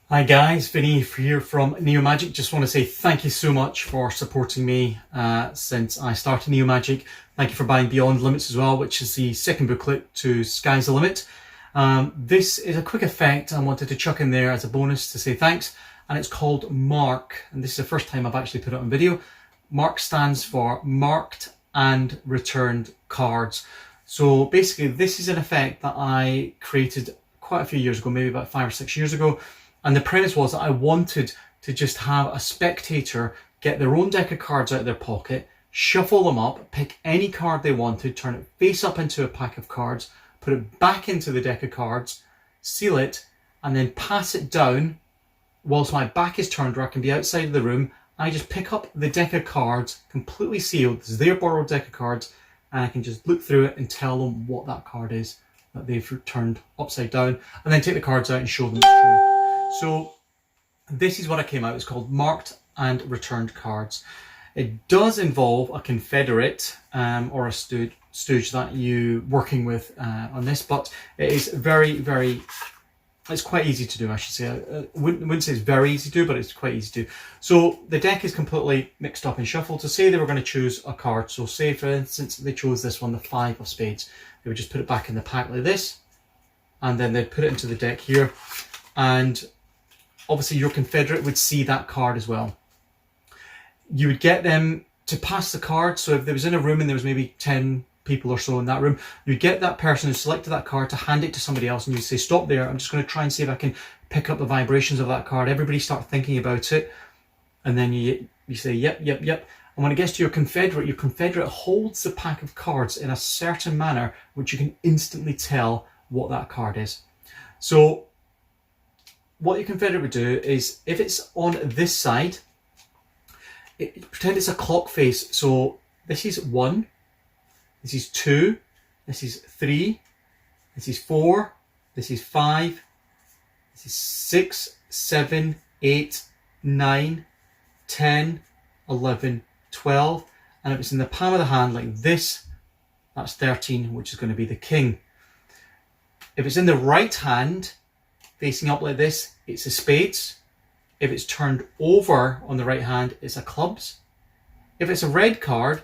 Hi guys, Vinny here from M.A.R.C. Just want to say thank you so much for supporting me since I started M.A.R.C. Thank you for buying Beyond Limits as well, which is the second booklet to Sky's the Limit. This is a quick effect I wanted to chuck in there as a bonus to say thanks, and it's called M.A.R.C. and this is the first time I've actually put it on video. M.A.R.C. stands for Marked and Returned Cards. So basically this is an effect that I created quite a few years ago, maybe about 5 or 6 years ago. And the premise was that I wanted to just have a spectator get their own deck of cards out of their pocket, shuffle them up, pick any card they wanted, turn it face up into a pack of cards, put it back into the deck of cards, seal it, and then pass it down whilst my back is turned or I can be outside of the room. I just pick up the deck of cards, completely sealed, this is their borrowed deck of cards, and I can just look through it and tell them what that card is that they've turned upside down, and then take the cards out and show them it's true. So this is what I came out. It's called Marked and Returned Cards. It does involve a confederate or a stooge that you're working with on this, but it is it's quite easy to do, I should say. I wouldn't say it's very easy to do, but it's quite easy to do. So the deck is completely mixed up and shuffled. So say they were going to choose a card. So say, for instance, they chose this one, the 5 of spades. They would just put it back in the pack like this, and then they'd put it into the deck here. And obviously your confederate would see that card as well. You would get them to pass the card. So if there was in a room and there was maybe 10 people or so in that room, you'd get that person who selected that card to hand it to somebody else, and you'd say, stop there, I'm just going to try and see if I can pick up the vibrations of that card. Everybody start thinking about it, and then you say yep. And when it gets to your confederate holds the pack of cards in a certain manner which you can instantly tell what that card is. So what your confederate would do is, if it's on this side, pretend it's a clock face. So this is 1, this is 2, this is 3, this is 4, this is 5, this is 6, 7, 8, 9, 10, 11, 12. And if it's in the palm of the hand like this, that's 13, which is going to be the king. If it's in the right hand, facing up like this, it's a spades. If it's turned over on the right hand, it's a clubs. If it's a red card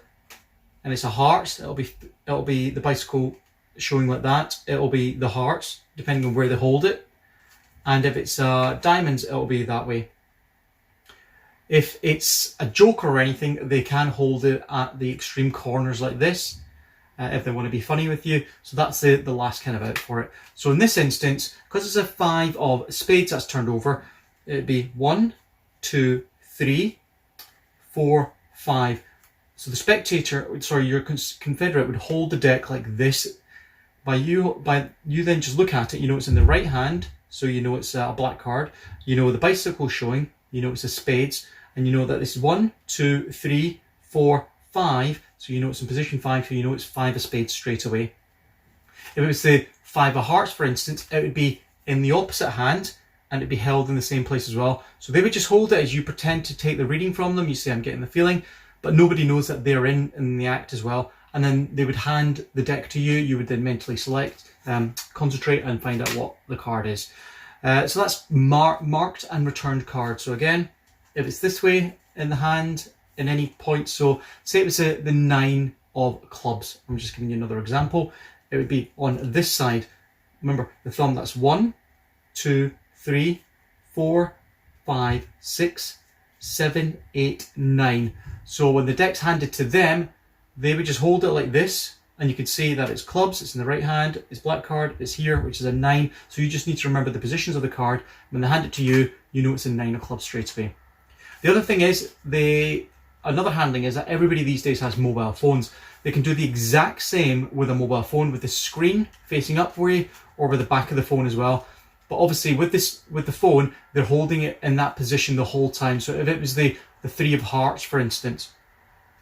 and it's a hearts, it'll be the bicycle showing like that. It'll be the hearts, depending on where they hold it. And if it's diamonds, it'll be that way. If it's a joker or anything, they can hold it at the extreme corners like this, if they want to be funny with you. So that's the last kind of out for it. So in this instance, because it's a 5 of spades that's turned over, it'd be 1, 2, 3, 4, 5. So the spectator, sorry, your confederate would hold the deck like this. By you then just look at it, you know it's in the right hand, so you know it's a black card. You know the bicycle showing, you know it's a spades, and you know that this is 1, 2, 3, 4, 5. So you know it's in position 5, so you know it's 5 of spades straight away. If it was the 5 of hearts, for instance, it would be in the opposite hand, and it'd be held in the same place as well. So they would just hold it as you pretend to take the reading from them. You say, I'm getting the feeling, but nobody knows that they're in the act as well. And then they would hand the deck to you. You would then mentally select, concentrate, and find out what the card is. So that's marked and returned cards. So again, if it's this way in the hand, in any point, so say it was the 9 of clubs. I'm just giving you another example. It would be on this side. Remember the thumb, that's 1, 2, 3, 4, 5, 6, 7, 8, 9. So when the deck's handed to them, they would just hold it like this, and you could see that it's clubs, it's in the right hand, it's black card, it's here, which is a 9. So you just need to remember the positions of the card. When they hand it to you, you know it's a 9 of clubs straight away. The other thing is, another handling is that everybody these days has mobile phones. They can do the exact same with a mobile phone, with the screen facing up for you, or with the back of the phone as well. But obviously with the phone, they're holding it in that position the whole time. So if it was the 3 of hearts, for instance,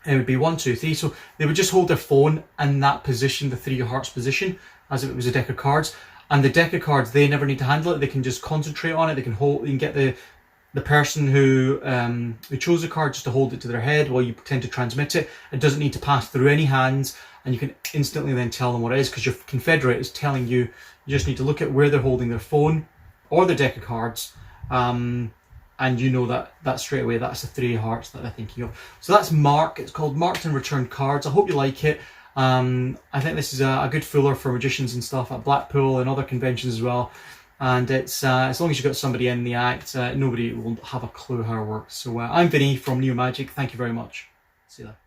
it would be 1, 2, 3. So they would just hold their phone in that position, the 3 of hearts position, as if it was a deck of cards. And the deck of cards, they never need to handle it. They can just concentrate on it. They can hold. You can get the person who chose the card just to hold it to their head while you pretend to transmit it. It doesn't need to pass through any hands, and you can instantly then tell them what it is, because your confederate is telling you. You just need to look at where they're holding their phone or their deck of cards, and you know that straight away that's the 3 of hearts that they're thinking of. So that's Mark. It's called Marked and Returned Cards. I hope you like it. I think this is a good fooler for magicians and stuff at Blackpool and other conventions as well. And it's as long as you've got somebody in the act, nobody will have a clue how it works. So I'm Vinny from Neo Magic. Thank you very much. See you there.